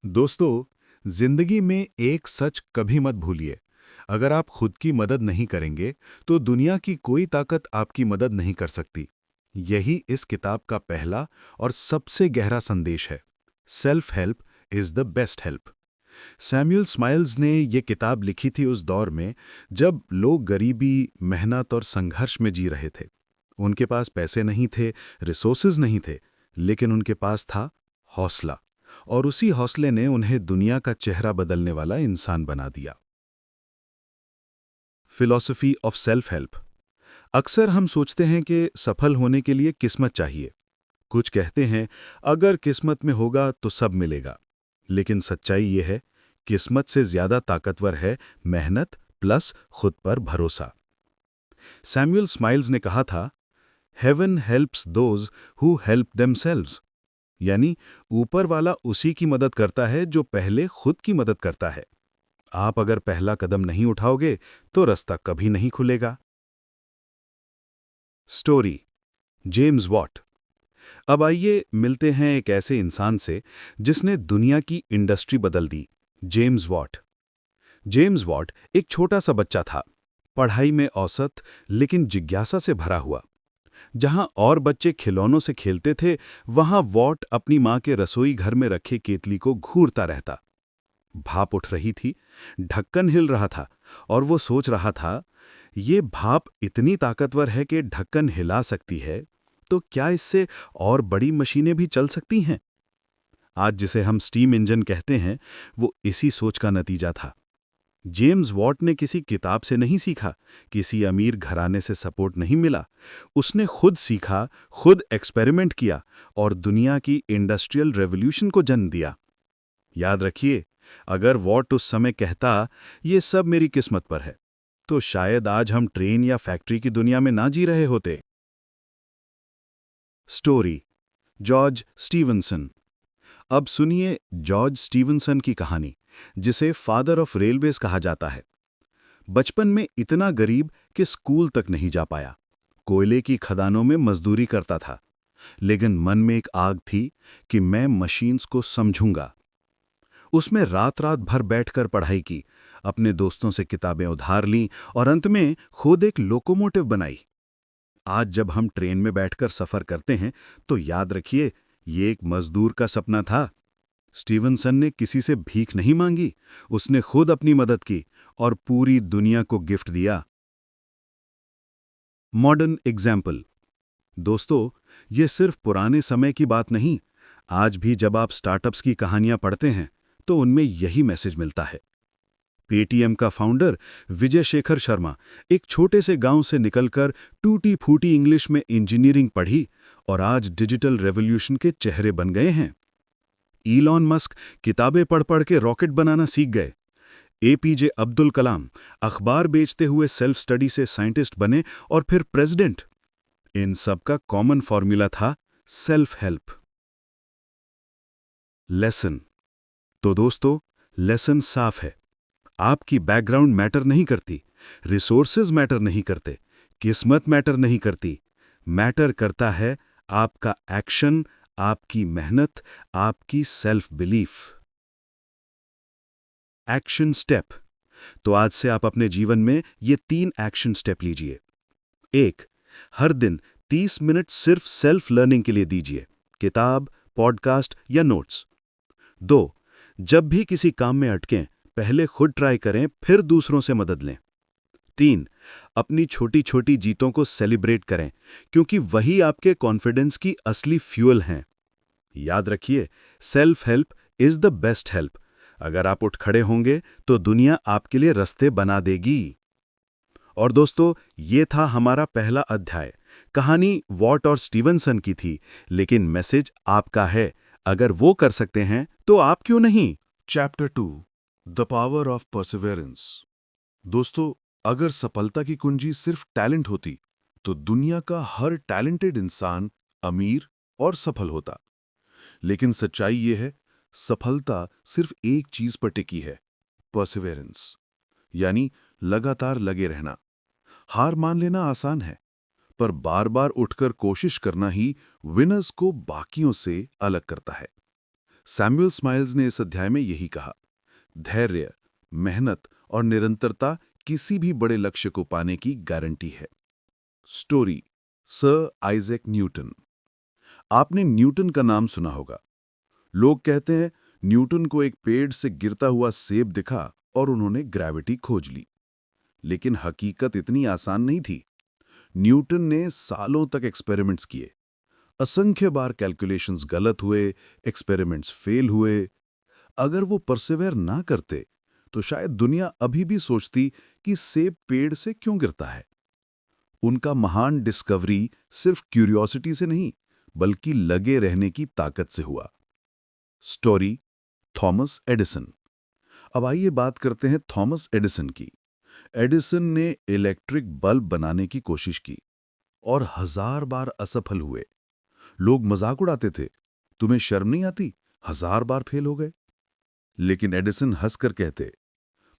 दोस्तों, जिंदगी में एक सच कभी मत भूलिए। अगर आप खुद की मदद नहीं करेंगे, तो दुनिया की कोई ताकत आपकी मदद नहीं कर सकती। यही इस किताब का पहला और सबसे गहरा संदेश है। Self help is the best help. Samuel Smiles ने ये किताब लिखी थी उस दौर में जब लोग गरीबी, मेहनत और संघर्ष में जी रहे थे। उनके पास पैसे नहीं थे, रिसोर्सेज नहीं थे, लेकिन उनके पास था हौसला। और उसी हौसले ने उन्हें दुनिया का चेहरा बदलने वाला इंसान बना दिया। Philosophy of self help. अक्सर हम सोचते हैं कि सफल होने के लिए किस्मत चाहिए। कुछ कहते हैं, अगर किस्मत में होगा तो सब मिलेगा। लेकिन सच्चाई ये है, किस्मत से ज्यादा ताकतवर है मेहनत प्लस खुद पर भरोसा। सैमुअल स्माइल्स ने कहा था, heaven helps those who help themselves. यानी ऊपर वाला उसी की मदद करता है जो पहले खुद की मदद करता है। आप अगर पहला कदम नहीं उठाओगे तो रास्ता कभी नहीं खुलेगा। Story, James Watt. अब आइए मिलते हैं एक ऐसे इंसान से जिसने दुनिया की इंडस्ट्री बदल दी। James Watt. जेम्स वॉट एक छोटा सा बच्चा था, पढ़ाई में औसत लेकिन जिज्ञासा से भरा हुआ। जहां और बच्चे खिलौनों से खेलते थे, वहां वॉट अपनी मां के रसोई घर में रखे केतली को घूरता रहता। भाप उठ रही थी, ढक्कन हिल रहा था, और वो सोच रहा था, ये भाप इतनी ताकतवर है कि ढक्कन हिला सकती है, तो क्या इससे और बड़ी मशीनें भी चल सकती हैं? आज जिसे हम स्टीम इंजन कहते हैं, वो इसी सोच का नतीजा था। जेम्स वॉट ने किसी किताब से नहीं सीखा, किसी अमीर घराने से सपोर्ट नहीं मिला। उसने खुद सीखा, खुद एक्सपेरिमेंट किया और दुनिया की इंडस्ट्रियल रेवोल्यूशन को जन्म दिया। याद रखिए, अगर वॉट उस समय कहता, ये सब मेरी किस्मत पर है, तो शायद आज हम ट्रेन या फैक्ट्री की दुनिया में ना जी रहे होते। Story, George Stevenson. अब सुनिए जॉर्ज स्टीवनसन की कहानी, जिसे फादर ऑफ रेलवेज कहा जाता है। बचपन में इतना गरीब कि स्कूल तक नहीं जा पाया। कोयले की खदानों में मजदूरी करता था, लेकिन मन में एक आग थी कि मैं मशीन्स को समझूंगा। उसमें रात रात भर बैठकर पढ़ाई की, अपने दोस्तों से किताबें उधार लीं और अंत में खुद एक लोकोमोटिव बनाई। आज जब हम ट्रेन में बैठकर सफर करते हैं, तो याद रखिए, ये एक मजदूर का सपना था। स्टीवनसन ने किसी से भीख नहीं मांगी, उसने खुद अपनी मदद की और पूरी दुनिया को गिफ्ट दिया। Modern example. दोस्तों, ये सिर्फ पुराने समय की बात नहीं। आज भी जब आप स्टार्टअप्स की कहानियां पढ़ते हैं, तो उनमें यही मैसेज मिलता है। पेटीएम का फाउंडर विजय शेखर शर्मा एक छोटे से गांव से निकलकर टूटी फूटी इंग्लिश में इंजीनियरिंग पढ़ी और आज डिजिटल रेवोल्यूशन के चेहरे बन गए हैं। ईलॉन मस्क किताबें पढ़ पढ़ के रॉकेट बनाना सीख गए। एपीजे अब्दुल कलाम अखबार बेचते हुए सेल्फ स्टडी से साइंटिस्ट बने और फिर प्रेसिडेंट। इन सब का कॉमन फॉर्मूला था सेल्फ हेल्प। लेसन। तो दोस्तों, लेसन साफ है। आपकी बैकग्राउंड मैटर नहीं करती, रिसोर्सेज मैटर नहीं करते, किस्मत मैटर नहीं करती। मैटर करता है आपका एक्शन, आपकी मेहनत, आपकी सेल्फ बिलीफ। Action step. तो आज से आप अपने जीवन में ये 3 एक्शन स्टेप लीजिए। 1, हर दिन 30 मिनट सिर्फ सेल्फ लर्निंग के लिए दीजिए, किताब, पॉडकास्ट या नोट्स। 2, जब भी किसी काम में अटकें, पहले खुद ट्राई करें, फिर दूसरों से मदद लें। 3, अपनी छोटी छोटी जीतों को सेलिब्रेट करें, क्योंकि वही आपके कॉन्फिडेंस की असली फ्यूल हैं। याद रखिए, self help is the best help. अगर आप उठ खड़े होंगे तो दुनिया आपके लिए रास्ते बना देगी। और दोस्तों, ये था हमारा पहला अध्याय। कहानी वॉट और स्टीवनसन की थी, लेकिन मैसेज आपका है। अगर वो कर सकते हैं तो आप क्यों नहीं। Chapter 2, the power of perseverance. दोस्तों, अगर सफलता की कुंजी सिर्फ टैलेंट होती, तो दुनिया का हर टैलेंटेड इंसान अमीर और सफल होता। लेकिन सच्चाई ये है, सफलता सिर्फ एक चीज पर टिकी है, परसिवेरेंस, यानी लगातार लगे रहना। हार मान लेना आसान है, पर बार बार उठकर कोशिश करना ही विनर्स को बाकियों से अलग करता है। सैमुअल स्माइल्स ने इस अध्याय में यही कहा, धैर्य, मेहनत और निरंतरता किसी भी बड़े लक्ष्य को पाने की गारंटी है। Story, sir Isaac Newton. आपने न्यूटन का नाम सुना होगा। लोग कहते हैं न्यूटन को एक पेड़ से गिरता हुआ सेब दिखा और उन्होंने ग्रेविटी खोज ली। लेकिन हकीकत इतनी आसान नहीं थी। न्यूटन ने सालों तक एक्सपेरिमेंट्स किए। असंख्य बार कैलकुलेशंस गलत हुए, एक्सपेरिमेंट्स फेल हुए। अगर वो परसेवेयर ना करते तो शायद दुनिया अभी भी सोचती कि सेब पेड़ से क्यों गिरता है। उनका महान डिस्कवरी सिर्फ क्यूरियोसिटी से नहीं, बल्कि लगे रहने की ताकत से हुआ। Story, Thomas Edison. अब आइए बात करते हैं थॉमस एडिसन की। एडिसन ने इलेक्ट्रिक बल्ब बनाने की कोशिश की और 1000 बार असफल हुए। लोग मजाक उड़ाते थे, तुम्हें शर्म नहीं आती, 1000 बार फेल हो गए। लेकिन एडिसन हंसकर कहते,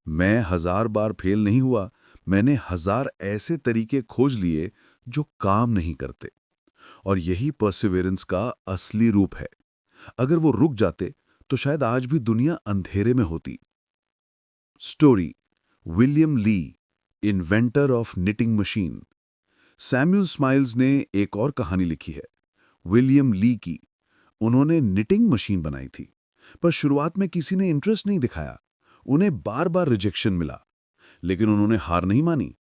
मैं 1000 बार फेल नहीं हुआ, मैंने 1000 ऐसे तरीके खोज लिए जो काम नहीं करते। और यही परसिवेरेंस का असली रूप है। अगर वो रुक जाते तो शायद आज भी दुनिया अंधेरे में होती। Story, William Lee, inventor of knitting machine. Samuel Smiles ने एक और कहानी लिखी है, विलियम ली की। उन्होंने निटिंग मशीन बनाई थी, पर शुरुआत में किसी ने इंटरेस्ट नहीं दिखाया। उन्हें बार बार रिजेक्शन मिला, लेकिन उन्होंने हार नहीं मानी।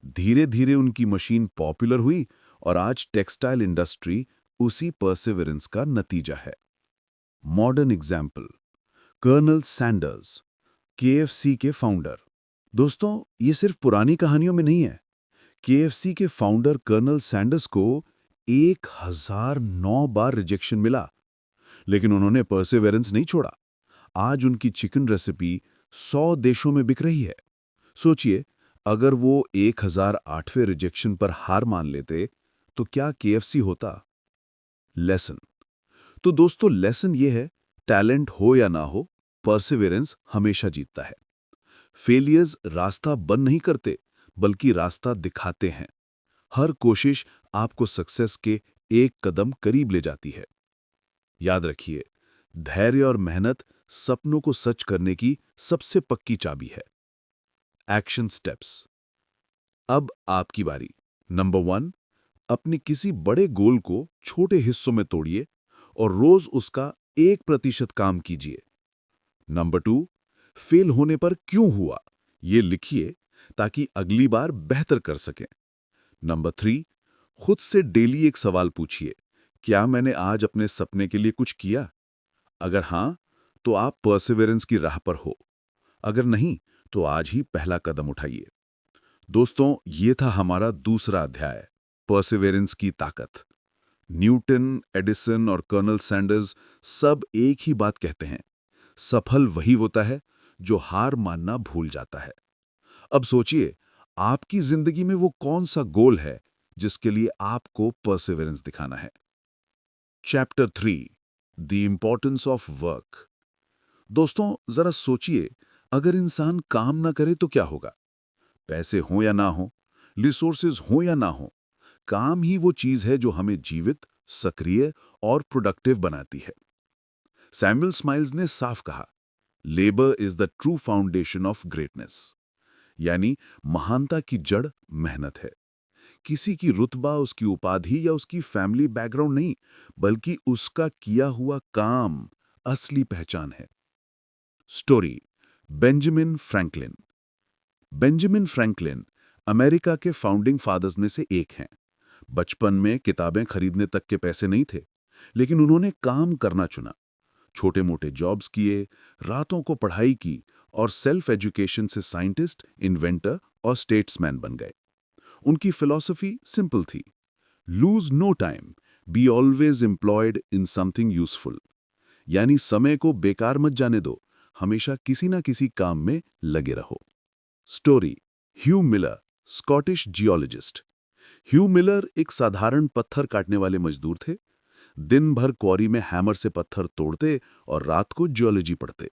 धीरे धीरे उनकी मशीन पॉपुलर हुई और आज टेक्सटाइल इंडस्ट्री उसी परसिवेरेंस का नतीजा है। Modern example, Colonel Sanders, KFC के फाउंडर। दोस्तों, ये सिर्फ पुरानी कहानियों में नहीं है। केएफसी के फाउंडर कर्नल सैंडर्स को 1009 बार रिजेक्शन मिला, लेकिन उन्होंने परसिवेरेंस नहीं छोड़ा। आज उनकी चिकन रेसिपी 100 देशों में बिक रही है। सोचिए, अगर वो 1008वें रिजेक्शन पर हार मान लेते तो क्या केएफसी होता। लेसन। तो दोस्तों, लेसन ये है, टैलेंट हो या ना हो, परसिवेरेंस हमेशा जीतता है। फेलियर्स रास्ता बंद नहीं करते, बल्कि रास्ता दिखाते हैं। हर कोशिश आपको सक्सेस के एक कदम करीब ले जाती है। याद रखिए, धैर्य और मेहनत सपनों को सच करने की सबसे पक्की चाबी है। Action steps. अब आपकी बारी। नंबर 1, अपनी किसी बड़े गोल को छोटे हिस्सों में तोड़िए और रोज उसका 1% काम कीजिए। नंबर 2, फेल होने पर क्यों हुआ, ये लिखिए ताकि अगली बार बेहतर कर सकें। नंबर 3, खुद से डेली एक सवाल पूछिए, क्या मैंने आज अपने सपने के लिए कुछ किया? अगर हां, तो आप परसिवेरेंस की राह पर हो। अगर नहीं, तो आज ही पहला कदम उठाइए। दोस्तों, ये था हमारा दूसरा अध्याय, परसिवेरेंस की ताकत। न्यूटन, एडिसन और कर्नल सैंडर्स सब एक ही बात कहते हैं, सफल वही होता है जो हार मानना भूल जाता है। अब सोचिए, आपकी जिंदगी में वो कौन सा गोल है जिसके लिए आपको परसिवेरेंस दिखाना है। Chapter 3, the importance of work. दोस्तों, जरा सोचिए, अगर इंसान काम ना करे तो क्या होगा? पैसे हो या ना हो, रिसोर्सेज हो या ना हो, काम ही वो चीज है जो हमें जीवित, सक्रिय और प्रोडक्टिव बनाती है। सैमुअल स्माइल्स ने साफ कहा, labour is the true foundation of greatness. यानी महानता की जड़ मेहनत है। किसी की रुतबा, उसकी उपाधि या उसकी फैमिली बैकग्राउंड नहीं, बल्कि उसका किया हुआ काम असली पहचान है। Story, Benjamin Franklin. Benjamin Franklin America के फाउंडिंग फादर्स में से एक हैं। बचपन में किताबें खरीदने तक के पैसे नहीं थे, लेकिन उन्होंने काम करना चुना। छोटे मोटे जॉब्स किए, रातों को पढ़ाई की और सेल्फ एजुकेशन से साइंटिस्ट, इन्वेंटर और स्टेट्समैन बन गए। उनकी फिलॉसफी सिंपल थी, lose no time, be always employed in something useful. यानी समय को बेकार मत जाने दो, हमेशा किसी ना किसी काम में लगे रहो। स्टोरी, ह्यू मिलर, स्कॉटिश जियोलॉजिस्ट। ह्यू मिलर एक साधारण पत्थर काटने वाले मजदूर थे। दिन भर क्वारी में हैमर से पत्थर तोड़ते और रात को जियोलॉजी पढ़ते।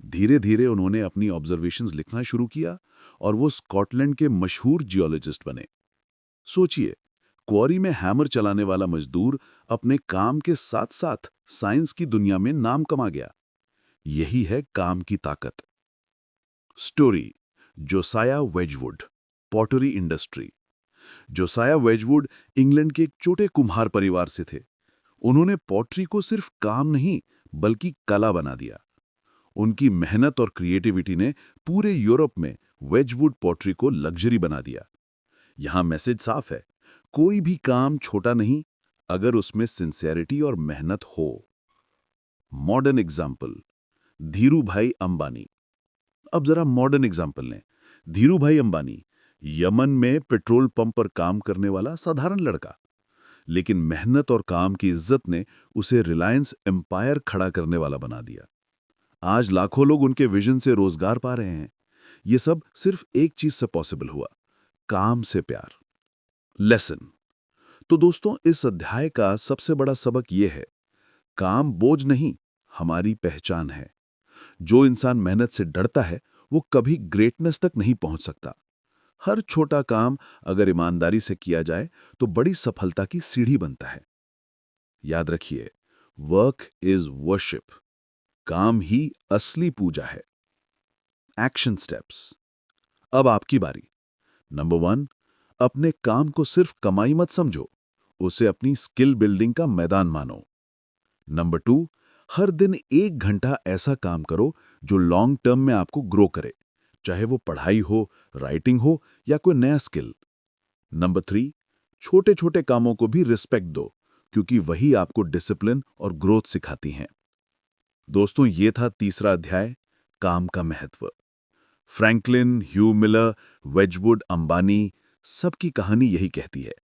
धीरे धीरे उन्होंने अपनी ऑब्जर्वेशंस लिखना शुरू किया और वो स्कॉटलैंड के मशहूर जियोलॉजिस्ट बने। सोचिए, क्वारी में हैमर चलाने वाला मजदूर अपने काम के साथ साथ साइंस की दुनिया में नाम कमा गया। यही है काम की ताकत। स्टोरी, जोसाया वेजवुड, पॉटरी इंडस्ट्री। जोसाया वेजवुड इंग्लैंड के एक छोटे कुम्हार परिवार से थे। उन्होंने पॉटरी को सिर्फ काम नहीं बल्कि कला बना दिया। उनकी मेहनत और क्रिएटिविटी ने पूरे यूरोप में वेजवुड पॉटरी को लग्जरी बना दिया। यहां मैसेज साफ है, कोई भी काम छोटा नहीं अगर उसमें सिंसियरिटी और मेहनत हो। Modern example, Dhirubhai Ambani. अब जरा मॉडर्न एग्जाम्पल लें। धीरूभाई अंबानी यमन में पेट्रोल पंप पर काम करने वाला साधारण लड़का, लेकिन मेहनत और काम की इज्जत ने उसे रिलायंस एम्पायर खड़ा करने वाला बना दिया। आज लाखों लोग उनके विजन से रोजगार पा रहे हैं। ये सब सिर्फ एक चीज से पॉसिबल हुआ, काम से प्यार। लेसन। तो दोस्तों, इस अध्याय का सबसे बड़ा सबक यह है, काम बोझ नहीं, हमारी पहचान है। जो इंसान मेहनत से डरता है वो कभी ग्रेटनेस तक नहीं पहुंच सकता। हर छोटा काम अगर ईमानदारी से किया जाए तो बड़ी सफलता की सीढ़ी बनता है। याद रखिए, वर्क इज वर्शिप। काम ही असली पूजा है। Action steps. अब आपकी बारी। नंबर 1, अपने काम को सिर्फ कमाई मत समझो, उसे अपनी स्किल बिल्डिंग का मैदान मानो। नंबर 2, हर दिन 1 घंटा ऐसा काम करो जो लॉन्ग टर्म में आपको ग्रो करे, चाहे वो पढ़ाई हो, राइटिंग हो या कोई नया स्किल। नंबर 3, छोटे छोटे कामों को भी रिस्पेक्ट दो, क्योंकि वही आपको डिसिप्लिन और ग्रोथ सिखाती हैं। दोस्तों, ये था तीसरा अध्याय, काम का महत्व। फ्रैंकलिन, ह्यू मिलर, वेजवुड, अंबानी, सबकी कहानी यही कहती है,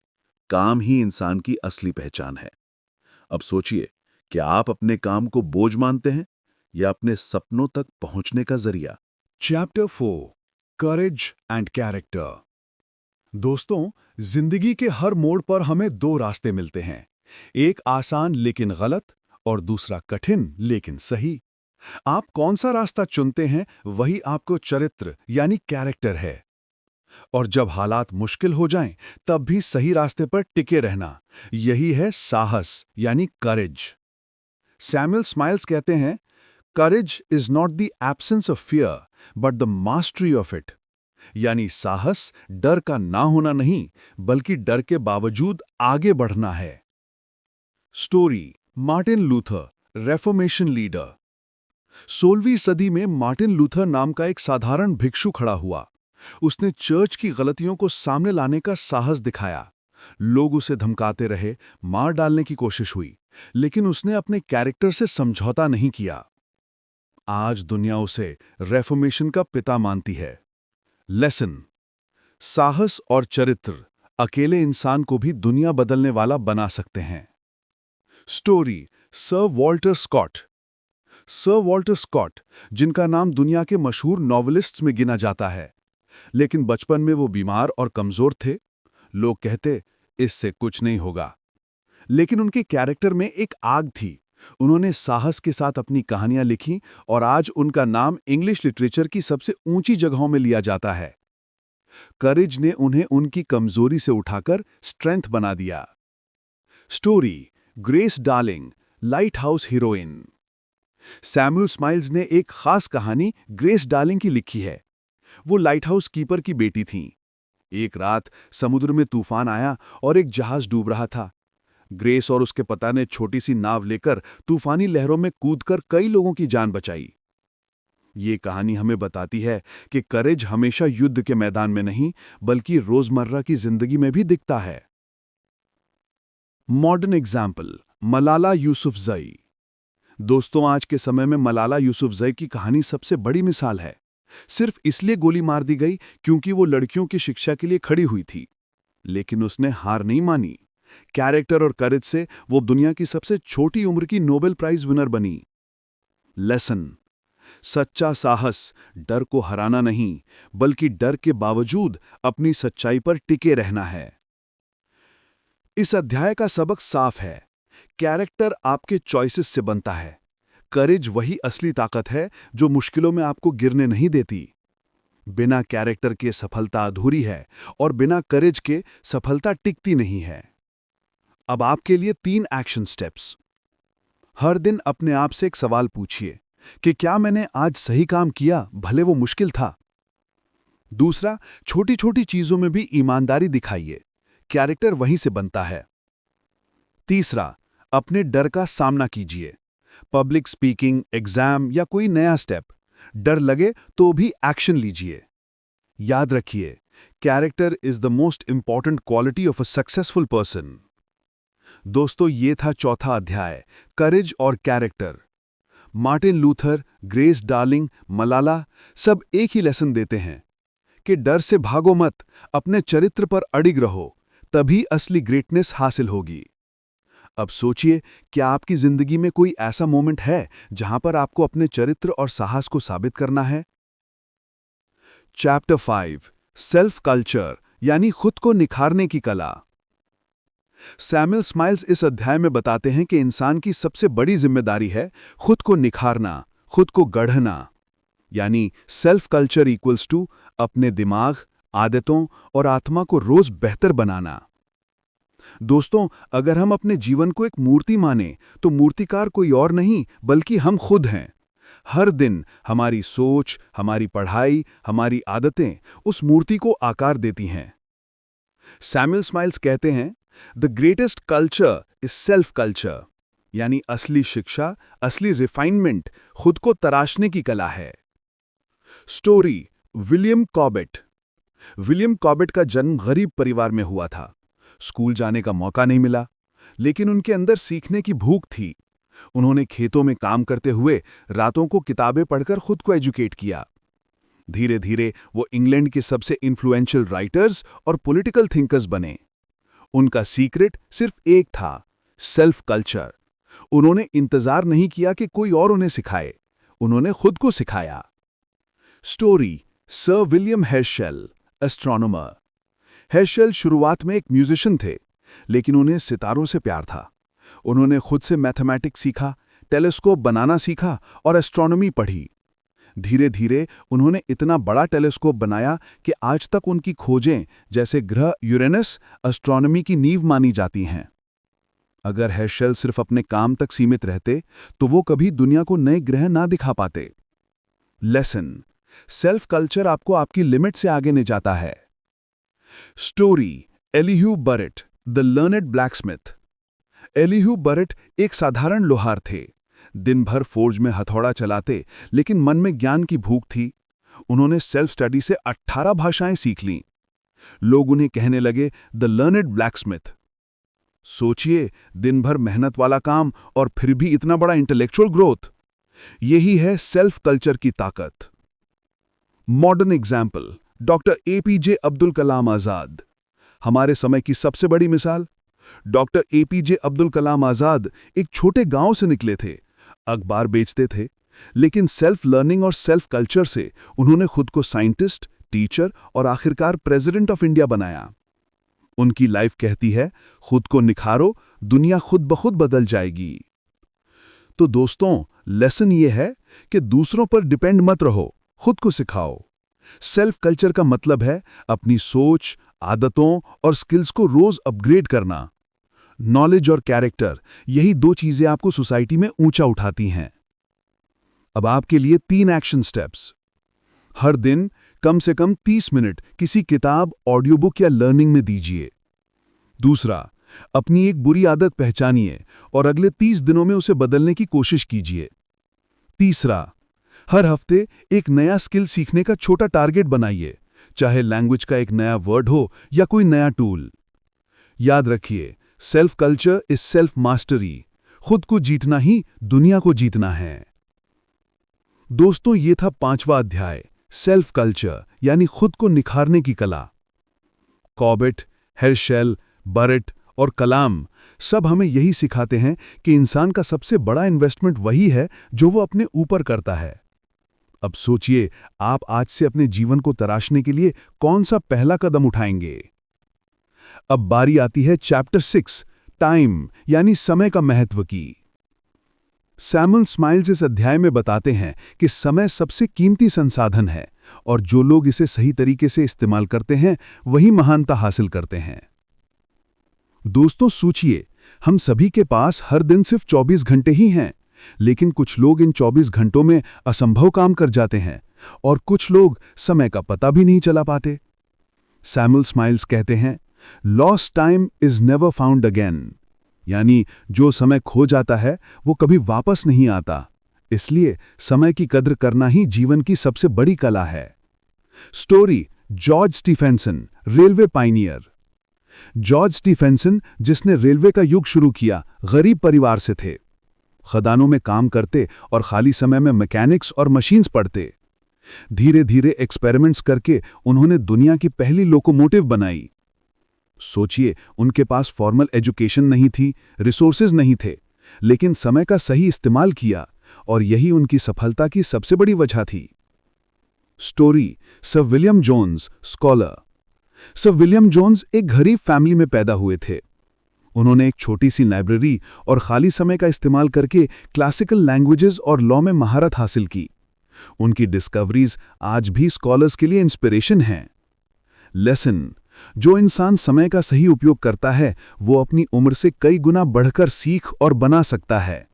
काम ही इंसान की असली पहचान है। अब सोचिए, क्या आप अपने काम को बोझ मानते हैं या अपने सपनों तक पहुंचने का जरिया? Chapter 4, courage and character. दोस्तों, जिंदगी के हर मोड़ पर हमें 2 रास्ते मिलते हैं, एक आसान लेकिन गलत और दूसरा कठिन लेकिन सही। आप कौन सा रास्ता चुनते हैं वही आपको चरित्र यानी कैरेक्टर है। और जब हालात मुश्किल हो जाएं, तब भी सही रास्ते पर टिके रहना, यही है साहस यानी करेज। सैमुअल स्माइल्स कहते हैं, courage is not the absence of fear but the mastery of it. यानी साहस डर का ना होना नहीं, बल्कि डर के बावजूद आगे बढ़ना है। Story, Martin Luther, reformation leader. 16वीं सदी में मार्टिन लूथर नाम का एक साधारण भिक्षु खड़ा हुआ। उसने चर्च की गलतियों को सामने लाने का साहस दिखाया। लोग उसे धमकाते रहे, मार डालने की कोशिश हुई, लेकिन उसने अपने कैरेक्टर से समझौता नहीं किया। आज दुनिया उसे रेफॉर्मेशन का पिता मानती है। लेसन, साहस और चरित्र अकेले इंसान को भी दुनिया बदलने वाला बना सकते हैं। Story, sir Walter Scott. Sir Walter Scott, जिनका नाम दुनिया के मशहूर नॉवेलिस्ट्स में गिना जाता है, लेकिन बचपन में वो बीमार और कमजोर थे। लोग कहते, इससे कुछ नहीं होगा। लेकिन उनके कैरेक्टर में एक आग थी। उन्होंने साहस के साथ अपनी कहानियां लिखी और आज उनका नाम इंग्लिश लिटरेचर की सबसे ऊंची जगहों में लिया जाता है। करेज ने उन्हें उनकी कमजोरी से उठाकर स्ट्रेंथ बना दिया। Story, grace darling, light house heroine. Samuel Smiles ने एक खास कहानी ग्रेस डार्लिंग की लिखी है। वो लाइट हाउस कीपर की बेटी थीं। एक रात समुद्र में तूफान आया और एक जहाज डूब रहा था। ग्रेस और उसके पता ने छोटी सी नाव लेकर तूफानी लहरों में कूदकर कई लोगों की जान बचाई। ये कहानी हमें बताती है कि करेज हमेशा युद्ध के मैदान में नहीं, बल्कि रोजमर्रा की जिंदगी में भी दिखता है। Modern example, Malala Yousafzai. दोस्तों, आज के समय में मलाला यूसुफजई की कहानी सबसे बड़ी मिसाल है। सिर्फ इसलिए गोली मार दी गई क्योंकि वो लड़कियों की शिक्षा के लिए खड़ी हुई थी, लेकिन उसने हार नहीं मानी। कैरेक्टर और करेज से वो दुनिया की सबसे छोटी उम्र की नोबेल प्राइज विनर बनी। लेसन, सच्चा साहस डर को हराना नहीं, बल्कि डर के बावजूद अपनी सच्चाई पर टिके रहना है। इस अध्याय का सबक साफ है, कैरेक्टर आपके चॉइसेस से बनता है। करेज वही असली ताकत है जो मुश्किलों में आपको गिरने नहीं देती। बिना कैरेक्टर के सफलता अधूरी है और बिना करेज के सफलता टिकती नहीं है। अब आपके लिए 3 एक्शन स्टेप्स। हर दिन अपने आप से एक सवाल पूछिए कि क्या मैंने आज सही काम किया, भले वो मुश्किल था। दूसरा, छोटी छोटी चीजों में भी ईमानदारी दिखाइए, कैरेक्टर वहीं से बनता है। तीसरा, अपने डर का सामना कीजिए, पब्लिक स्पीकिंग, एग्जाम या कोई नया स्टेप। डर लगे तो भी एक्शन लीजिए। याद रखिए, character is the most important quality of a successful person. दोस्तों, ये था चौथा अध्याय, करेज और character. Martin Luther, grace darling, Malala सब एक ही लेसन देते हैं कि डर से भागो मत, अपने चरित्र पर अडिग रहो, तभी असली ग्रेटनेस हासिल होगी। अब सोचिए, क्या आपकी जिंदगी में कोई ऐसा मोमेंट है जहां पर आपको अपने चरित्र और साहस को साबित करना है? चैप्टर 5, सेल्फ कल्चर यानी खुद को निखारने की कला। सैमुअल स्माइल्स इस अध्याय में बताते हैं कि इंसान की सबसे बड़ी जिम्मेदारी है खुद को निखारना, खुद को गढ़ना। यानी सेल्फ कल्चर इक्वल्स टू अपने दिमाग, आदतों और आत्मा को रोज बेहतर बनाना। दोस्तों, अगर हम अपने जीवन को एक मूर्ति माने तो मूर्तिकार कोई और नहीं बल्कि हम खुद हैं। हर दिन हमारी सोच, हमारी पढ़ाई, हमारी आदतें उस मूर्ति को आकार देती हैं। सैमुअल स्माइल्स कहते हैं, the greatest culture is self culture, यानी असली शिक्षा, असली रिफाइनमेंट खुद को तराशने की कला है। Story, William Corbett. William Corbett का जन्म गरीब परिवार में हुआ था। स्कूल जाने का मौका नहीं मिला, लेकिन उनके अंदर सीखने की भूख थी। उन्होंने खेतों में काम करते हुए रातों को किताबें पढ़कर खुद को एजुकेट किया। धीरे धीरे वो इंग्लैंड के सबसे इन्फ्लुएंशियल राइटर्स और पॉलिटिकल थिंकर्स बने। उनका सीक्रेट सिर्फ एक था, सेल्फ कल्चर। उन्होंने इंतजार नहीं किया कि कोई और उन्हें सिखाए, उन्होंने खुद को सिखाया। Story, sir William Herschel, astronomer. Herschel शुरुआत में एक म्यूजिशियन थे, लेकिन उन्हें सितारों से प्यार था। उन्होंने खुद से मैथमेटिक्स सीखा, टेलीस्कोप बनाना सीखा और एस्ट्रोनॉमी पढ़ी। धीरे धीरे उन्होंने इतना बड़ा टेलीस्कोप बनाया कि आज तक उनकी खोजें, जैसे ग्रह यूरेनस, एस्ट्रोनॉमी की नींव मानी जाती हैं। अगर हेर्शेल सिर्फ अपने काम तक सीमित रहते तो वो कभी दुनिया को नए ग्रह ना दिखा पाते। लेसन, सेल्फ कल्चर आपको आपकी लिमिट से आगे ले जाता है। Story, Elihu Burritt, the learned blacksmith. Elihu Burritt एक साधारण लोहार थे। दिन भर फोर्ज में हथौड़ा चलाते, लेकिन मन में ज्ञान की भूख थी। उन्होंने सेल्फ स्टडी से 18 भाषाएं सीख लीं। लोग उन्हें कहने लगे, द लर्नेड ब्लैकस्मिथ। सोचिए, दिन भर मेहनत वाला काम और फिर भी इतना बड़ा इंटेलेक्चुअल ग्रोथ। यही है सेल्फ कल्चर की ताकत। Modern example, doctor APJ Abdul Kalam Azad. हमारे समय की सबसे बड़ी मिसाल। डॉक्टर एपीजे अब्दुल कलाम आजाद एक छोटे गांव से निकले थे, अखबार बेचते थे, लेकिन सेल्फ लर्निंग और सेल्फ कल्चर से उन्होंने खुद को साइंटिस्ट, टीचर और आखिरकार प्रेसिडेंट ऑफ इंडिया बनाया। उनकी लाइफ कहती है, खुद को निखारो, दुनिया खुद ब खुद बदल जाएगी। तो दोस्तों, लेसन ये है कि दूसरों पर डिपेंड मत रहो, खुद को सिखाओ। सेल्फ कल्चर का मतलब है अपनी सोच, आदतों और स्किल्स को रोज अपग्रेड करना। नॉलेज और कैरेक्टर, यही दो चीजें आपको सोसाइटी में ऊंचा उठाती हैं। अब आपके लिए 3 एक्शन स्टेप्स। हर दिन कम से कम 30 मिनट किसी किताब, ऑडियो बुक या लर्निंग में दीजिए। दूसरा, अपनी एक बुरी आदत पहचानिए और अगले 30 दिनों में उसे बदलने की कोशिश कीजिए। तीसरा, हर हफ्ते एक नया स्किल सीखने का छोटा टारगेट बनाइए, चाहे लैंग्वेज का एक नया वर्ड हो या कोई नया टूल। याद रखिए, self culture is self mastery. खुद को जीतना ही दुनिया को जीतना है। दोस्तों, ये था 5वां अध्याय, सेल्फ कल्चर यानी खुद को निखारने की कला। कॉबेट, हेर्शेल, बरेट और कलाम सब हमें यही सिखाते हैं कि इंसान का सबसे बड़ा इन्वेस्टमेंट वही है जो वो अपने ऊपर करता है। अब सोचिए, आप आज से अपने जीवन को तराशने के लिए कौन सा पहला कदम उठाएंगे? अब बारी आती है चैप्टर 6, टाइम यानी समय का महत्व की। सैमुअल स्माइल्स इस अध्याय में बताते हैं कि समय सबसे कीमती संसाधन है और जो लोग इसे सही तरीके से इस्तेमाल करते हैं वही महानता हासिल करते हैं। दोस्तों, सोचिए, हम सभी के पास हर दिन सिर्फ 24 घंटे ही हैं, लेकिन कुछ लोग इन 24 घंटों में असंभव काम कर जाते हैं और कुछ लोग समय का पता भी नहीं चला पाते। सैमुअल स्माइल्स कहते हैं, lost time is never found again, यानी जो समय खो जाता है वो कभी वापस नहीं आता। इसलिए समय की कद्र करना ही जीवन की सबसे बड़ी कला है। Story George Stephenson, railway Pioneer. George Stephenson, जिसने रेलवे का युग शुरू किया, गरीब परिवार से थे। खदानों में काम करते और खाली समय में मैकेनिक्स और मशीन्स पढ़ते। धीरे धीरे एक्सपेरिमेंट्स करके उन्होंने दुनिया की पहली लोकोमोटिव बनाई। सोचिए, उनके पास फॉर्मल एजुकेशन नहीं थी, रिसोर्सेज नहीं थे, लेकिन समय का सही इस्तेमाल किया और यही उनकी सफलता की सबसे बड़ी वजह थी। Story sir William Jones, scholar. Sir William Jones एक गरीब फैमिली में पैदा हुए थे। उन्होंने एक छोटी सी लाइब्रेरी और खाली समय का इस्तेमाल करके क्लासिकल लैंग्वेजेस और लॉ में महारत हासिल की। उनकी डिस्कवरीज आज भी स्कॉलर्स के लिए इंस्पिरेशन हैं। लेसन, जो इंसान समय का सही उपयोग करता है वो अपनी उम्र से कई गुना बढ़कर सीख और बना सकता है।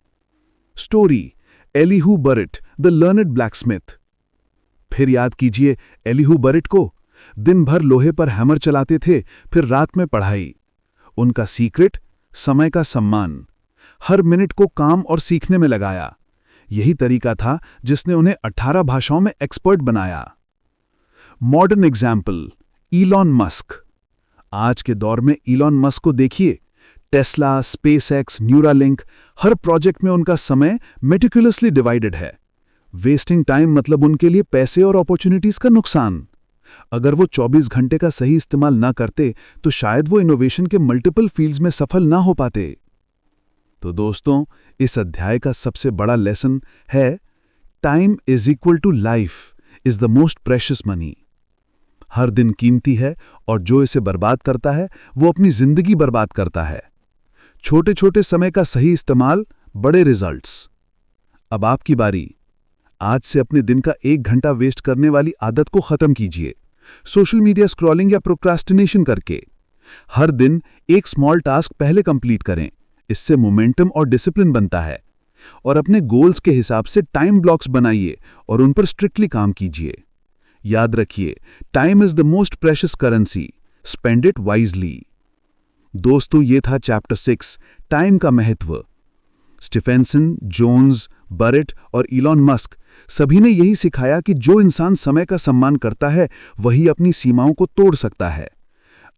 Story Elihu Burritt, the learned blacksmith. फिर याद कीजिए एलिहू बरेट को। दिन भर लोहे पर हैमर चलाते थे, फिर रात में पढ़ाई। उनका सीक्रेट, समय का सम्मान। हर मिनट को काम और सीखने में लगाया। यही तरीका था जिसने उन्हें 18 भाषाओं में एक्सपर्ट बनाया। Modern example Elon Musk. आज के दौर में इलॉन मस्क को देखिए। टेस्ला, स्पेसएक्स, न्यूरालिंक, हर प्रोजेक्ट में उनका समय मेटिकुलसली डिवाइडेड है। वेस्टिंग टाइम मतलब उनके लिए पैसे और अपॉर्चुनिटीज का नुकसान। अगर वो 24 घंटे का सही इस्तेमाल ना करते तो शायद वो इनोवेशन के मल्टीपल फील्ड्स में सफल ना हो पाते। तो दोस्तों, इस अध्याय का सबसे बड़ा लेसन है, time is equal to life is the most precious money. हर दिन कीमती है और जो इसे बर्बाद करता है वो अपनी जिंदगी बर्बाद करता है। छोटे छोटे समय का सही इस्तेमाल, बड़े रिजल्ट्स। अब आपकी बारी। आज से अपने दिन का 1 घंटा वेस्ट करने वाली आदत को खत्म कीजिए, सोशल मीडिया स्क्रॉलिंग या प्रोक्रास्टिनेशन करके। हर दिन एक स्मॉल टास्क पहले कंप्लीट करें, इससे मोमेंटम और डिसिप्लिन बनता है। और अपने गोल्स के हिसाब से टाइम ब्लॉक्स बनाइए और उन पर स्ट्रिक्टली काम कीजिए। याद रखिए, time is the most precious currency, spend it wisely. दोस्तों, ये था चैप्टर 6, टाइम का महत्व। स्टीफेंसन, जोन्स, बरेट और इलॉन मस्क सभी ने यही सिखाया कि जो इंसान समय का सम्मान करता है वही अपनी सीमाओं को तोड़ सकता है।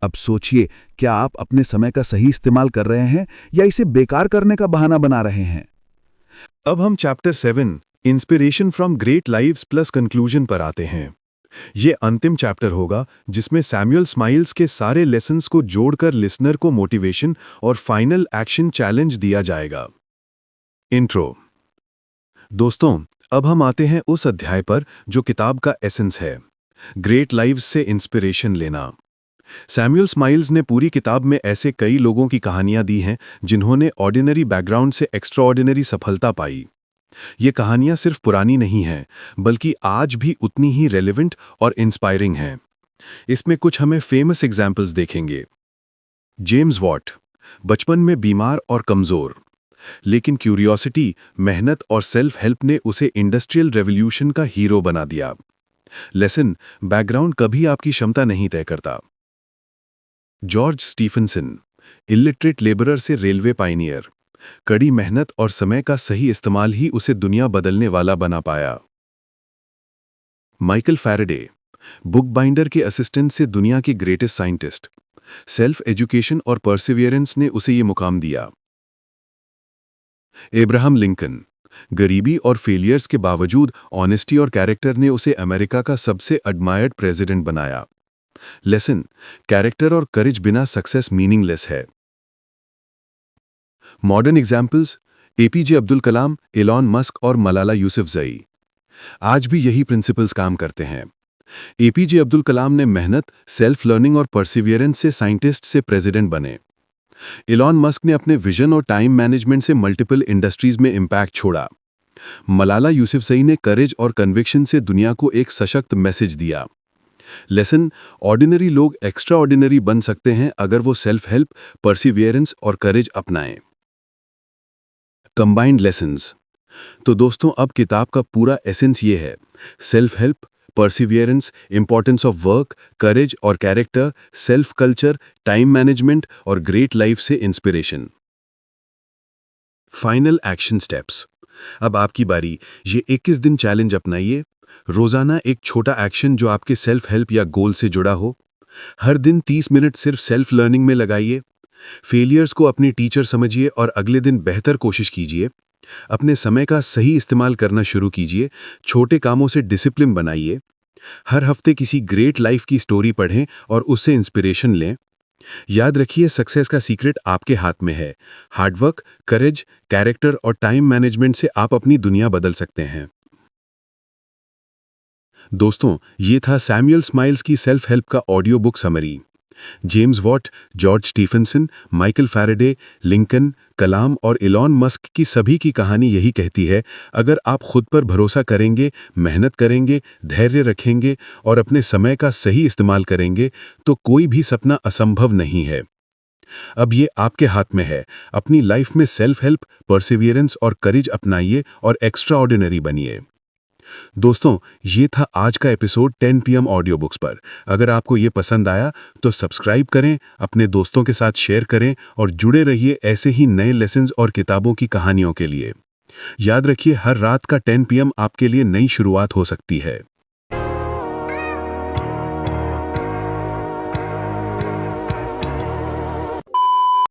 अब सोचिए, क्या आप अपने समय का सही इस्तेमाल कर रहे हैं या इसे बेकार करने का बहाना बना रहे हैं? अब हम chapter 7, inspiration from great lives plus conclusion पर आते हैं। ये अंतिम चैप्टर होगा जिसमें सैमुअल स्माइल्स के सारे लेसन्स को जोड़कर लिसनर को मोटिवेशन और फाइनल एक्शन चैलेंज दिया जाएगा। इंट्रो। दोस्तों, अब हम आते हैं उस अध्याय पर जो किताब का एसेंस है, ग्रेट लाइव्स से इंस्पिरेशन लेना। सैमुअल स्माइल्स ने पूरी किताब में ऐसे कई लोगों की कहानियां दी हैं जिन्होंने ऑर्डिनरी बैकग्राउंड से एक्स्ट्राऑर्डिनरी सफलता पाई। ये कहानियां सिर्फ पुरानी नहीं हैं, बल्कि आज भी उतनी ही रेलेवेंट और इंस्पायरिंग हैं। इसमें कुछ हमें फेमस एग्जाम्पल्स देखेंगे। जेम्स वॉट, बचपन में बीमार और कमजोर, लेकिन क्यूरियोसिटी, मेहनत और सेल्फ हेल्प ने उसे इंडस्ट्रियल रेवोल्यूशन का हीरो बना दिया। लेसन, बैकग्राउंड कभी आपकी क्षमता नहीं तय करता। जॉर्ज स्टीफेंसन, इलिटरेट लेबरर से रेलवे पायनियर, कड़ी मेहनत और समय का सही इस्तेमाल ही उसे दुनिया बदलने वाला बना पाया। माइकल फैराडे, बुक बाइंडर के असिस्टेंट से दुनिया के ग्रेटेस्ट साइंटिस्ट, सेल्फ एजुकेशन और परसिवियरेंस ने उसे ये मुकाम दिया। एब्राहम लिंकन, गरीबी और फेलियर्स के बावजूद ऑनेस्टी और कैरेक्टर ने उसे अमेरिका का सबसे एडमायर्ड प्रेसिडेंट बनाया। लेसन, कैरेक्टर और करेज बिना सक्सेस मीनिंगलेस है। मॉडर्न एग्जाम्पल्स, एपीजे अब्दुल कलाम, एलॉन मस्क और मलाला यूसुफजई। आज भी यही प्रिंसिपल्स काम करते हैं। एपीजे अब्दुल कलाम ने मेहनत, सेल्फ लर्निंग और परसिवियरेंस से साइंटिस्ट से प्रेसिडेंट बने। एलॉन मस्क ने अपने विजन और टाइम मैनेजमेंट से मल्टीपल इंडस्ट्रीज में इम्पैक्ट छोड़ा। मलाला यूसुफजई ने करेज और कन्विक्शन से दुनिया को एक सशक्त मैसेज दिया। लेसन, ऑर्डिनरी लोग एक्स्ट्रा ऑर्डिनरी बन सकते हैं अगर वो सेल्फ हेल्प, परसिवियरेंस और करेज अपनाएं। Combined lessons. तो दोस्तों, अब किताब का पूरा एसेंस ये है: self help, perseverance, importance of work, courage और character, self culture, time management और ग्रेट लाइफ से इंस्पिरेशन। Final action steps. अब आपकी बारी। ये 21 दिन चैलेंज अपनाइए। रोजाना एक छोटा एक्शन जो आपके सेल्फ हेल्प या गोल से जुड़ा हो। हर दिन 30 मिनट सिर्फ सेल्फ लर्निंग में लगाइए। फेलियर्स को अपनी टीचर समझिए और अगले दिन बेहतर कोशिश कीजिए। अपने समय का सही इस्तेमाल करना शुरू कीजिए। छोटे कामों से डिसिप्लिन बनाइए। हर हफ्ते किसी ग्रेट लाइफ की स्टोरी पढ़ें और उससे इंस्पिरेशन लें। याद रखिए, सक्सेस का सीक्रेट आपके हाथ में है। हार्डवर्क, करेज, कैरेक्टर और टाइम मैनेजमेंट से आप अपनी दुनिया बदल सकते हैं। दोस्तों, ये था सैमुअल स्माइल्स की सेल्फ हेल्प का audio book summary. James Watt, George Stephenson, Michael Faraday, Lincoln, Kalam और इलॉन मस्क की सभी की कहानी यही कहती है, अगर आप खुद पर भरोसा करेंगे, मेहनत करेंगे, धैर्य रखेंगे और अपने समय का सही इस्तेमाल करेंगे तो कोई भी सपना असंभव नहीं है। अब ये आपके हाथ में है। अपनी लाइफ में सेल्फ हेल्प, परसिवियरेंस और करेज अपनाइए और एक्स्ट्रा ऑर्डिनरी बनिए। दोस्तों, ये था आज का एपिसोड 10 PM ऑडियो बुक्स पर। अगर आपको ये पसंद आया तो सब्सक्राइब करें, अपने दोस्तों के साथ शेयर करें और जुड़े रहिए ऐसे ही नए लेसन्स और किताबों की कहानियों के लिए। याद रखिए, हर रात का 10 PM आपके लिए नई शुरुआत हो सकती है।